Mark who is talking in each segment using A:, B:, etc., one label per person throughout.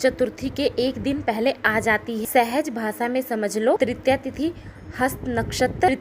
A: चतुर्थी के एक दिन पहले आ जाती है। सहज भाषा में समझ लो तृतीया तिथि, हस्त नक्षत्र,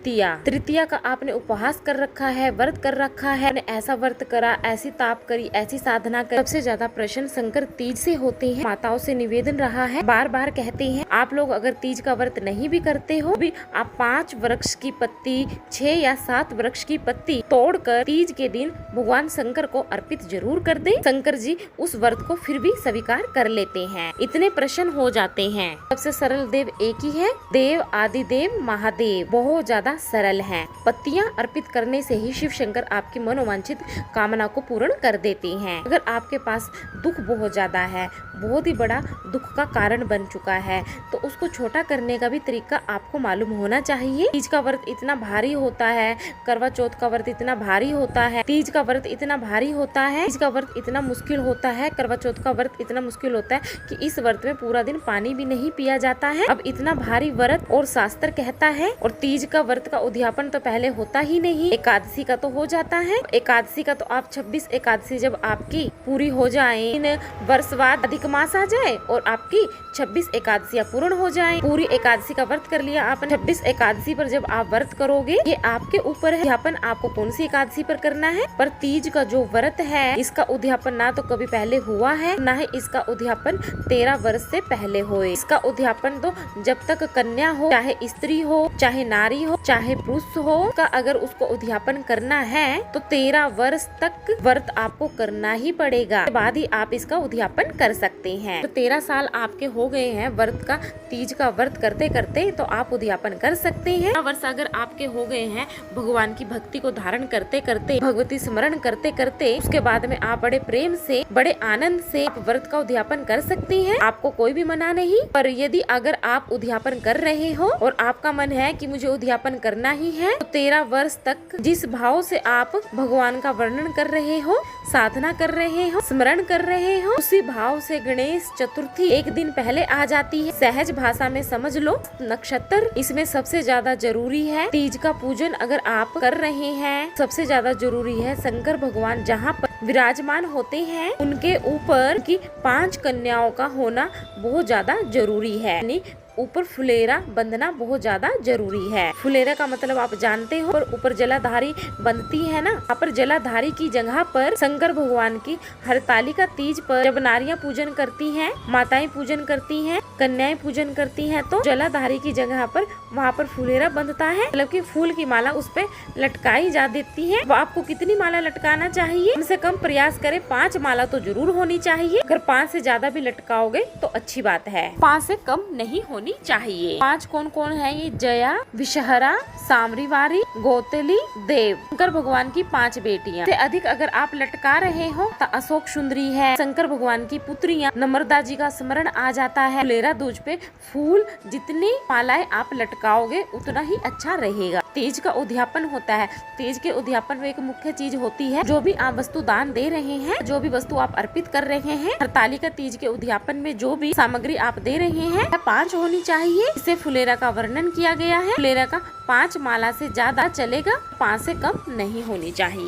A: तृतीया का आपने उपवास कर रखा है, व्रत कर रखा है, ऐसा व्रत करा, ऐसी ताप करी, ऐसी साधना करी। सबसे ज्यादा प्रश्न शंकर तीज से होते हैं। माताओं से निवेदन रहा है, बार बार कहते हैं आप लोग अगर तीज का व्रत नहीं भी करते हो भी आप 5 वृक्ष की पत्ती, 6 या 7 वृक्ष की पत्ती तोड़कर तीज के दिन भगवान शंकर को अर्पित जरूर कर दे। शंकर जी उस व्रत को फिर भी स्वीकार कर लेते हैं, इतने प्रसन्न हो जाते हैं। सबसे सरल देव एक ही है, देव आदिदेव महादेव, बहुत ज्यादा सरल हैं। पत्तियां अर्पित करने से ही शिव शंकर आपकी मनोवांछित कामना को पूर्ण कर देते हैं। अगर आपके पास दुख बहुत ज्यादा है, बहुत ही बड़ा दुख का कारण बन चुका है, तो उसको छोटा करने का भी तरीका आपको मालूम होना चाहिए। तीज का व्रत इतना भारी होता है, करवा चौथ का व्रत इतना भारी होता है, तीज का व्रत इतना भारी होता है, तीज का व्रत इतना मुश्किल होता है, करवा चौथ का व्रत इतना मुश्किल होता है कि इस व्रत में पूरा दिन पानी भी नहीं पिया जाता है। अब इतना भारी व्रत और शास्त्र कहता है, और तीज का व्रत का उद्यापन तो पहले होता ही नहीं, एकादशी का तो हो जाता है। एकादशी का तो आप 26 एकादशी जब आपकी पूरी हो जाए, 3 वर्ष बाद अधिक मास आ जाए और आपकी 26 एकादशियां पूर्ण हो जाए, पूरी एकादशी का व्रत कर लिया आपने। 26 एकादशी पर जब आप व्रत करोगे, ये आपके ऊपर है उद्यापन आपको कौन सी एकादशी पर करना है। पर तीज का जो व्रत है इसका उद्यापन ना तो कभी पहले हुआ है, ना ही इसका उद्यापन 13 वर्ष से पहले हुए। इसका उद्यापन तो जब तक कन्या हो, चाहे स्त्री हो, चाहे नारी हो, चाहे पुरुष हो, का अगर उसको उद्यापन करना है तो 13 वर्ष तक व्रत आपको करना ही पड़ेगा, उसके बाद ही आप इसका उद्यापन कर सकते हैं। तो 13 साल आपके हो गए हैं व्रत का, तीज का व्रत करते करते, तो आप उद्यापन कर सकते हैं। 13 वर्ष अगर आपके हो गए हैं भगवान की भक्ति को धारण करते करते, भगवती स्मरण करते करते, उसके बाद में आप बड़े प्रेम से, बड़े आनंद से आप व्रत का उद्यापन कर सकती हैं। आपको कोई भी मना नहीं। पर यदि अगर आप उद्यापन कर रहे हो और आपका मन है कि मुझे उद्यापन करना ही है, तो 13 वर्ष तक जिस भाव से आप भगवान का वर्णन कर रहे हो, साधना कर रहे हो, स्मरण कर रहे हो, उसी भाव से गणेश चतुर्थी एक दिन पहले आ जाती है। सहज भाषा में समझ लो नक्षत्र इसमें सबसे ज्यादा जरूरी है। तीज का पूजन अगर आप कर रहे हैं, सबसे ज्यादा जरूरी है शंकर भगवान जहाँ पर विराजमान होते हैं उनके ऊपर की 5 कन्याओं का होना बहुत ज्यादा जरूरी है। यानी ऊपर फुलेरा बंधना बहुत ज्यादा जरूरी है। फुलेरा का मतलब आप जानते हो, पर ऊपर जलाधारी बंधती है ना। यहाँ पर जलाधारी की जगह पर शंकर भगवान की हरतालिका तीज पर जब नारियां पूजन करती हैं, माताएं पूजन करती हैं, कन्याएं पूजन करती हैं, तो जलाधारी की जगह पर वहाँ पर फुलेरा बंधता है, मतलब कि फूल की माला उस पे लटकाई जा देती है। वो आपको कितनी माला लटकाना चाहिए? कम से कम प्रयास करें 5 माला तो जरूर होनी चाहिए। अगर 5 से ज्यादा भी लटकाओगे तो अच्छी बात है, 5 से कम नहीं होनी चाहिए। 5 कौन कौन है ये? जया, विषहरा, सामरीवारी, गौतली, देव, शंकर भगवान की 5 बेटियां। से अधिक अगर आप लटका रहे हो तो अशोक सुंदरी है, शंकर भगवान की पुत्रियां, नम्रता जी का स्मरण आ जाता है। फुलेरा दूज पे फूल जितनी मालाएं आप लटकाओगे उतना ही अच्छा रहेगा। तीज का उद्यापन होता है। तीज के उद्यापन में एक मुख्य चीज होती है, जो भी आप वस्तु दान दे रहे हैं, जो भी वस्तु आप अर्पित कर रहे हैं, हरतालिका तीज के उद्यापन में जो भी सामग्री आप दे रहे हैं 5 होनी चाहिए। इसे फुलेरा का वर्णन किया गया है। फुलेरा का 5 माला से ज्यादा चलेगा, 5 से कम नहीं होनी चाहिए।